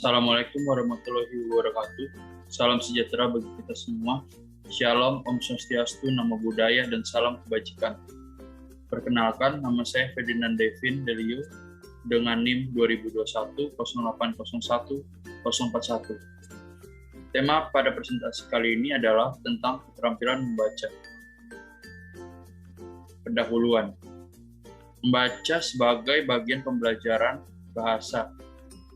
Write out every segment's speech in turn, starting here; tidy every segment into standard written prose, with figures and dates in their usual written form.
Assalamualaikum warahmatullahi wabarakatuh. Salam sejahtera bagi kita semua. Shalom, Om Swastiastu, Namo Buddhaya, dan salam kebajikan. Perkenalkan, nama saya Ferdinand Devin Delio dengan NIM 2021 0801 041. Tema pada presentasi kali ini adalah tentang keterampilan membaca. Pendahuluan. Membaca sebagai bagian pembelajaran bahasa.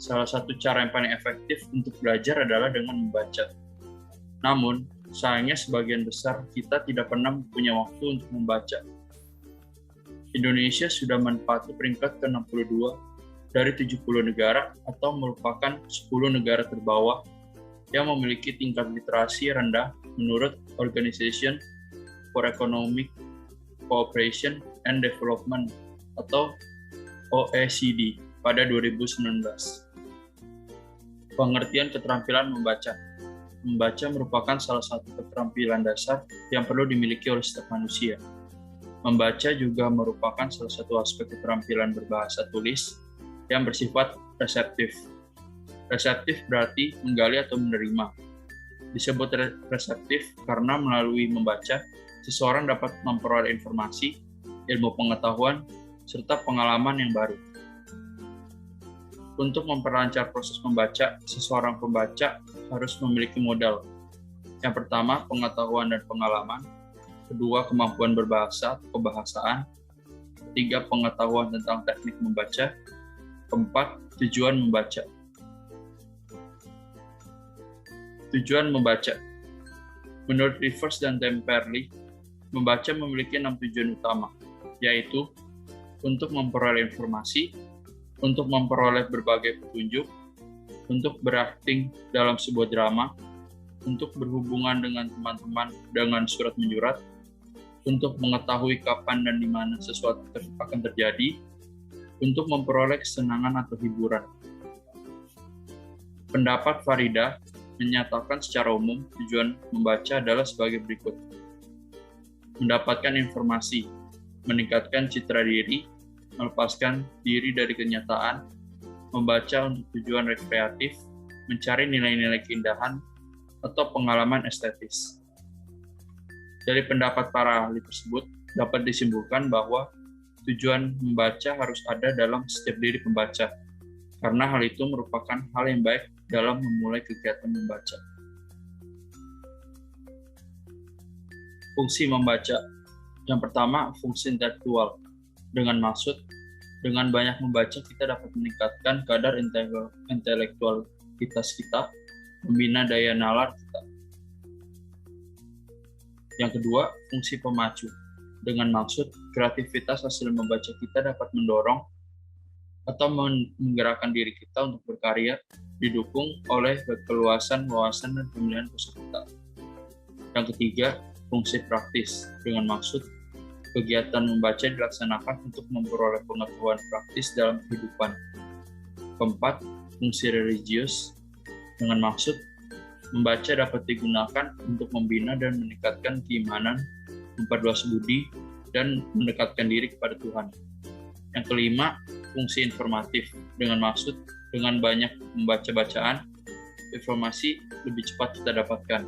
Salah satu cara yang paling efektif untuk belajar adalah dengan membaca. Namun, sayangnya sebagian besar kita tidak pernah punya waktu untuk membaca. Indonesia sudah menempati peringkat ke-62 dari 70 negara atau merupakan 10 negara terbawah yang memiliki tingkat literasi rendah menurut Organization for Economic Cooperation and Development atau OECD pada 2019. Pengertian keterampilan membaca. Membaca merupakan salah satu keterampilan dasar yang perlu dimiliki oleh setiap manusia. Membaca juga merupakan salah satu aspek keterampilan berbahasa tulis yang bersifat reseptif. Reseptif berarti menggali atau menerima. Disebut reseptif karena melalui membaca, seseorang dapat memperoleh informasi, ilmu pengetahuan, serta pengalaman yang baru. Untuk memperlancar proses membaca, seseorang pembaca harus memiliki modal. Yang pertama, pengetahuan dan pengalaman. Kedua, kemampuan berbahasa atau kebahasaan. Ketiga, pengetahuan tentang teknik membaca. Keempat, tujuan membaca. Tujuan membaca. Menurut Rivers dan Temperley, membaca memiliki 6 tujuan utama, yaitu untuk memperoleh informasi, untuk memperoleh berbagai petunjuk, untuk berakting dalam sebuah drama, untuk berhubungan dengan teman-teman dengan surat menyurat, untuk mengetahui kapan dan di mana sesuatu akan terjadi, untuk memperoleh kesenangan atau hiburan. Pendapat Farida menyatakan secara umum tujuan membaca adalah sebagai berikut. Mendapatkan informasi, meningkatkan citra diri, melepaskan diri dari kenyataan, membaca untuk tujuan rekreatif, mencari nilai-nilai keindahan, atau pengalaman estetis. Dari pendapat para ahli tersebut, dapat disimpulkan bahwa tujuan membaca harus ada dalam setiap diri pembaca, karena hal itu merupakan hal yang baik dalam memulai kegiatan membaca. Fungsi membaca. Yang pertama, fungsi intelektual. Dengan maksud, dengan banyak membaca kita dapat meningkatkan kadar intelektualitas kita, membina daya nalar kita. Yang kedua, fungsi pemacu. Dengan maksud, kreativitas hasil membaca kita dapat mendorong atau menggerakkan diri kita untuk berkarya, didukung oleh keluasan wawasan dan pemilihan kosakata. Yang ketiga, fungsi praktis. Dengan maksud, kegiatan membaca dilaksanakan untuk memperoleh pengetahuan praktis dalam kehidupan. Keempat, fungsi religius. Dengan maksud, membaca dapat digunakan untuk membina dan meningkatkan keimanan, memperluas budi, dan mendekatkan diri kepada Tuhan. Yang kelima, fungsi informatif. Dengan maksud, dengan banyak membaca bacaan, informasi lebih cepat kita dapatkan.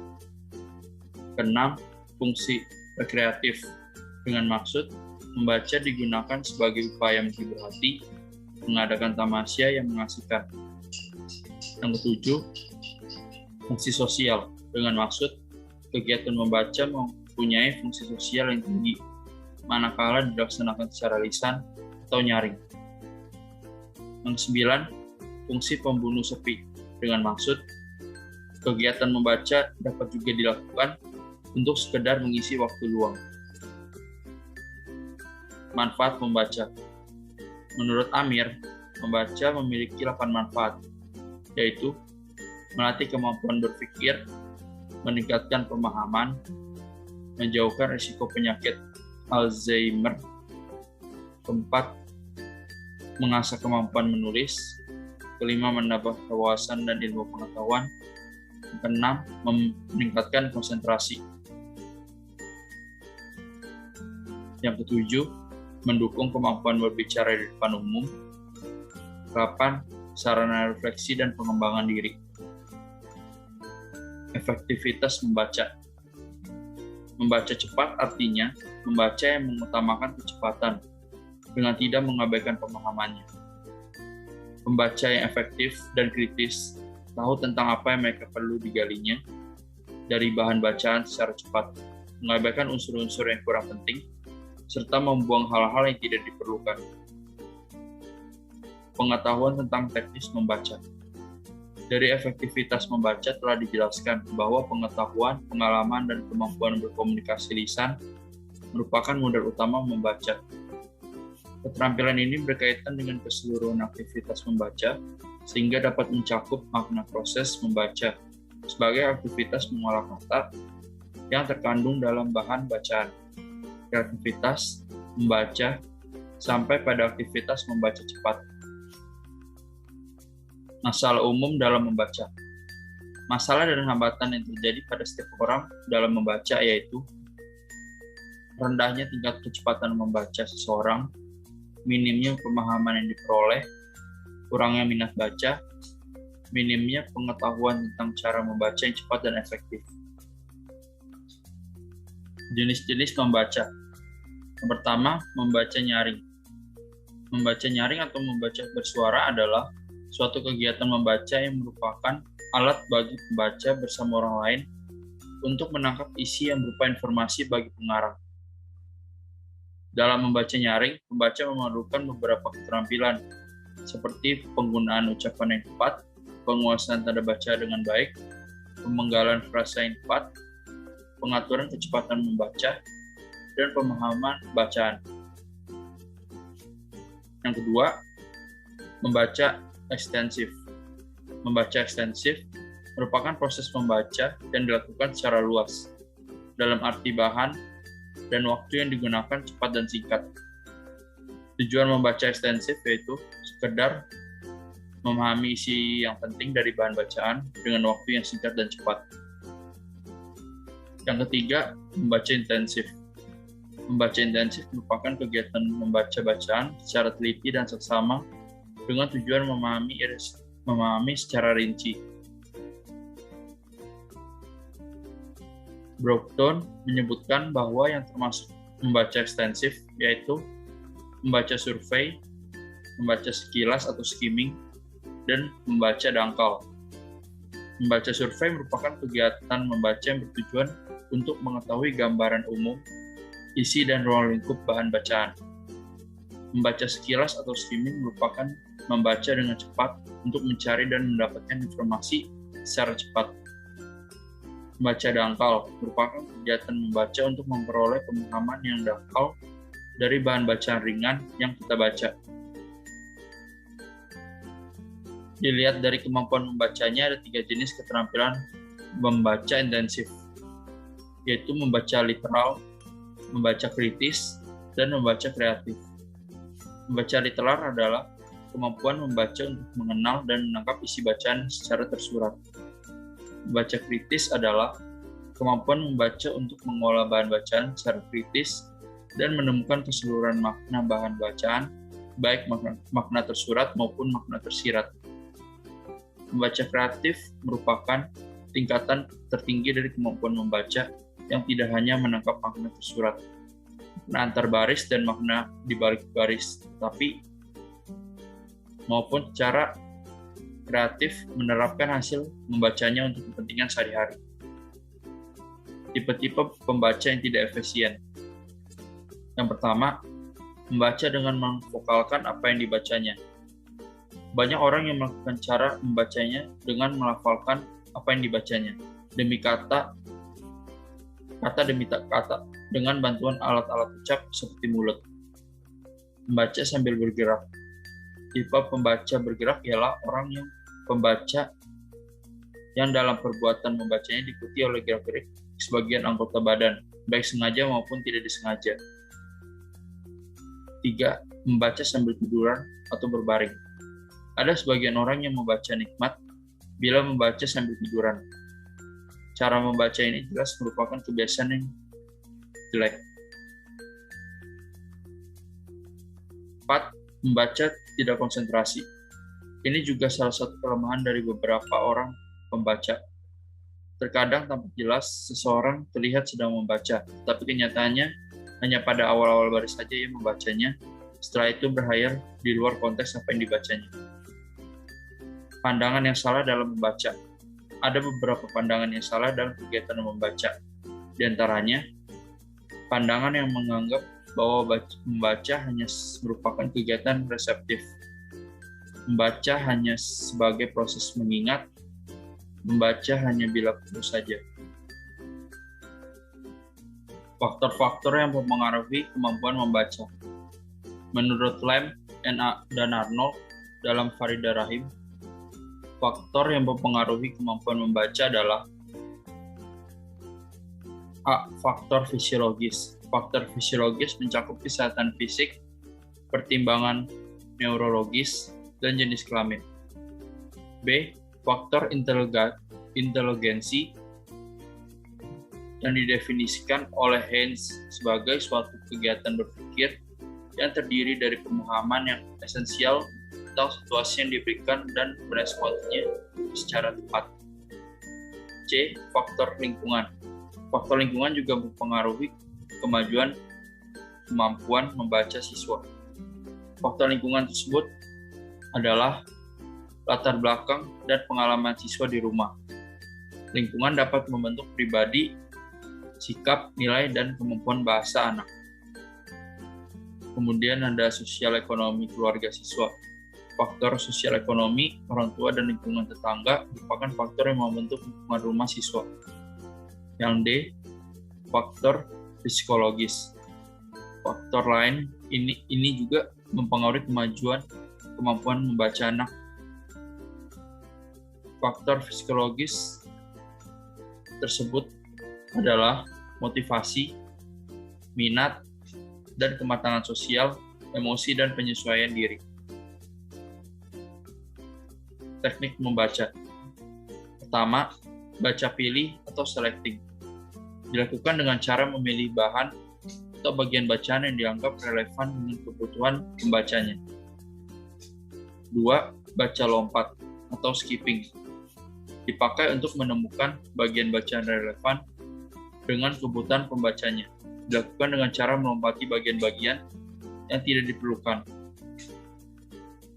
Keenam, fungsi rekreatif. Dengan maksud, membaca digunakan sebagai upaya menghibur hati, mengadakan tamasya yang mengasihkan. Yang ketujuh, fungsi sosial. Dengan maksud, kegiatan membaca mempunyai fungsi sosial yang tinggi, manakala dilaksanakan secara lisan atau nyaring. Yang kesembilan, fungsi pembunuh sepi. Dengan maksud, kegiatan membaca dapat juga dilakukan untuk sekedar mengisi waktu luang. Manfaat membaca. Menurut Amir, membaca memiliki 8 manfaat, yaitu melatih kemampuan berpikir, meningkatkan pemahaman, menjauhkan risiko penyakit Alzheimer. Keempat, mengasah kemampuan menulis. Kelima, menambah wawasan dan ilmu pengetahuan. Keenam, meningkatkan konsentrasi. Yang ketujuh, mendukung kemampuan berbicara di depan umum. 8. sarana refleksi dan pengembangan diri. Efektivitas membaca. Membaca cepat artinya membaca yang mengutamakan kecepatan dengan tidak mengabaikan pemahamannya. Pembaca yang efektif dan kritis tahu tentang apa yang mereka perlu digalinya dari bahan bacaan secara cepat, mengabaikan unsur-unsur yang kurang penting, serta membuang hal-hal yang tidak diperlukan. Pengetahuan tentang teknis membaca. Dari efektivitas membaca telah dijelaskan bahwa pengetahuan, pengalaman, dan kemampuan berkomunikasi lisan merupakan modal utama membaca. Keterampilan ini berkaitan dengan keseluruhan aktivitas membaca, sehingga dapat mencakup makna proses membaca sebagai aktivitas mengolah kata yang terkandung dalam bahan bacaan, kreativitas membaca, sampai pada aktivitas membaca cepat. Masalah umum dalam membaca. Masalah dan hambatan yang terjadi pada setiap orang dalam membaca yaitu rendahnya tingkat kecepatan membaca seseorang, minimnya pemahaman yang diperoleh, kurangnya minat baca, minimnya pengetahuan tentang cara membaca yang cepat dan efektif. Jenis-jenis membaca. Yang pertama, membaca nyaring. Membaca nyaring atau membaca bersuara adalah suatu kegiatan membaca yang merupakan alat bagi pembaca bersama orang lain untuk menangkap isi yang berupa informasi bagi pengarang. Dalam membaca nyaring, pembaca memerlukan beberapa keterampilan, seperti penggunaan ucapan yang tepat, penguasaan tanda baca dengan baik, pemenggalan frasa yang tepat, pengaturan kecepatan membaca, dan pemahaman bacaan. Yang kedua, membaca ekstensif. Membaca ekstensif merupakan proses membaca yang dilakukan secara luas, dalam arti bahan dan waktu yang digunakan cepat dan singkat. Tujuan membaca ekstensif yaitu sekedar memahami isi yang penting dari bahan bacaan dengan waktu yang singkat dan cepat. Yang ketiga, membaca intensif. Membaca intensif merupakan kegiatan membaca bacaan secara teliti dan seksama dengan tujuan memahami secara rinci. Broughton menyebutkan bahwa yang termasuk membaca ekstensif yaitu membaca survei, membaca sekilas atau skimming, dan membaca dangkal. Membaca survei merupakan kegiatan membaca yang bertujuan untuk mengetahui gambaran umum, isi dan ruang lingkup bahan bacaan. Membaca sekilas atau skimming merupakan membaca dengan cepat untuk mencari dan mendapatkan informasi secara cepat. Membaca dangkal merupakan kegiatan membaca untuk memperoleh pemahaman yang dangkal dari bahan bacaan ringan yang kita baca. Dilihat dari kemampuan membacanya, ada 3 jenis keterampilan membaca intensif, yaitu membaca literal, membaca kritis, dan membaca kreatif. Membaca literal adalah kemampuan membaca untuk mengenal dan menangkap isi bacaan secara tersurat. Membaca kritis adalah kemampuan membaca untuk mengolah bahan bacaan secara kritis dan menemukan keseluruhan makna bahan bacaan, baik makna tersurat maupun makna tersirat. Membaca kreatif merupakan tingkatan tertinggi dari kemampuan membaca yang tidak hanya menangkap makna tersurat, makna antar baris dan makna di balik baris, tetapi maupun secara kreatif menerapkan hasil membacanya untuk kepentingan sehari-hari. Tipe-tipe pembaca yang tidak efisien. Yang pertama, membaca dengan memvokalkan apa yang dibacanya. Banyak orang yang melakukan cara membacanya dengan melafalkan apa yang dibacanya, demi kata demi kata, dengan bantuan alat-alat ucap seperti mulut. Membaca sambil bergerak. Tipe pembaca bergerak ialah orang yang pembaca yang dalam perbuatan membacanya diikuti oleh gerak-gerik sebagian anggota badan, baik sengaja maupun tidak disengaja. 3. Membaca sambil tiduran atau berbaring. Ada sebagian orang yang membaca nikmat bila membaca sambil tiduran. Cara membaca ini jelas merupakan kebiasaan yang jelek. 4. Membaca tidak konsentrasi. Ini juga salah satu kelemahan dari beberapa orang pembaca. Terkadang tampak jelas seseorang terlihat sedang membaca, tapi kenyataannya hanya pada awal-awal baris saja ia membacanya, setelah itu berhayal di luar konteks apa yang dibacanya. Pandangan yang salah dalam membaca. Ada beberapa pandangan yang salah dalam kegiatan membaca. Di antaranya, pandangan yang menganggap bahwa membaca hanya merupakan kegiatan reseptif. Membaca hanya sebagai proses mengingat, membaca hanya bila perlu saja. Faktor-faktor yang mempengaruhi kemampuan membaca. Menurut Lamb dan Arnold dalam Farida Rahim, faktor yang mempengaruhi kemampuan membaca adalah A. Faktor fisiologis. Faktor fisiologis mencakup kesehatan fisik, pertimbangan neurologis, dan jenis kelamin. B. Faktor inteligensi yang didefinisikan oleh Haynes sebagai suatu kegiatan berpikir yang terdiri dari pemahaman yang esensial tentang situasi yang diberikan dan meresponnya secara tepat. C. Faktor lingkungan. Faktor lingkungan juga mempengaruhi kemampuan membaca siswa. Faktor lingkungan tersebut adalah latar belakang dan pengalaman siswa di rumah. Lingkungan dapat membentuk pribadi, sikap, nilai, dan kemampuan bahasa anak. Kemudian ada sosial ekonomi keluarga siswa. Faktor sosial ekonomi, orang tua, dan lingkungan tetangga merupakan faktor yang membentuk lingkungan rumah siswa. Yang D, faktor psikologis. Faktor lain ini juga mempengaruhi kemampuan membaca anak. Faktor psikologis tersebut adalah motivasi, minat, dan kematangan sosial, emosi, dan penyesuaian diri. Teknik membaca. Pertama, baca pilih atau selecting. Dilakukan dengan cara memilih bahan atau bagian bacaan yang dianggap relevan dengan kebutuhan pembacanya. 2. Baca lompat atau skipping. Dipakai untuk menemukan bagian bacaan relevan dengan kebutuhan pembacanya. Dilakukan dengan cara melompati bagian-bagian yang tidak diperlukan.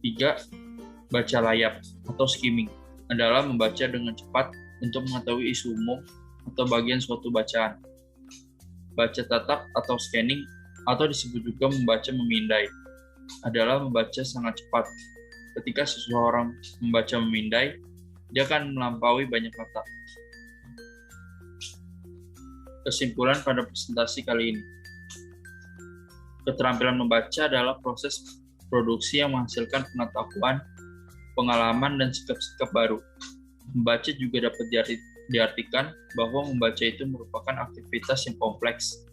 3. Baca layap atau skimming adalah membaca dengan cepat untuk mengetahui isu umum atau bagian suatu bacaan. Baca tatap atau scanning atau disebut juga membaca memindai adalah membaca sangat cepat. Ketika seseorang membaca memindai, dia akan melampaui banyak kata. Kesimpulan pada presentasi kali ini. Keterampilan membaca adalah proses produksi yang menghasilkan pengetahuan, pengalaman, dan sikap-sikap baru. Membaca juga dapat diartikan bahwa membaca itu merupakan aktivitas yang kompleks,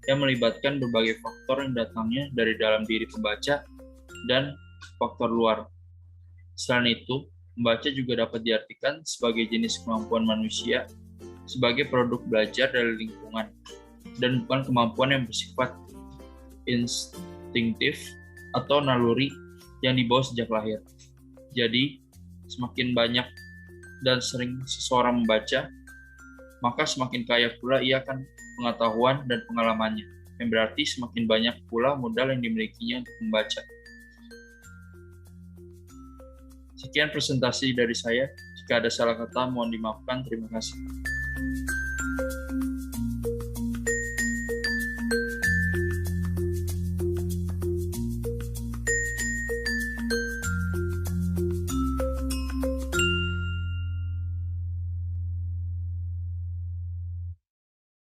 yang melibatkan berbagai faktor yang datangnya dari dalam diri pembaca dan faktor luar. Selain itu, membaca juga dapat diartikan sebagai jenis kemampuan manusia, sebagai produk belajar dari lingkungan, dan bukan kemampuan yang bersifat instinktif atau naluri yang dibawa sejak lahir. Jadi, semakin banyak dan sering seseorang membaca, maka semakin kaya pula ia akan pengetahuan dan pengalamannya, yang berarti semakin banyak pula modal yang dimilikinya untuk membaca. Sekian presentasi dari saya. Jika ada salah kata, mohon dimaafkan. Terima kasih.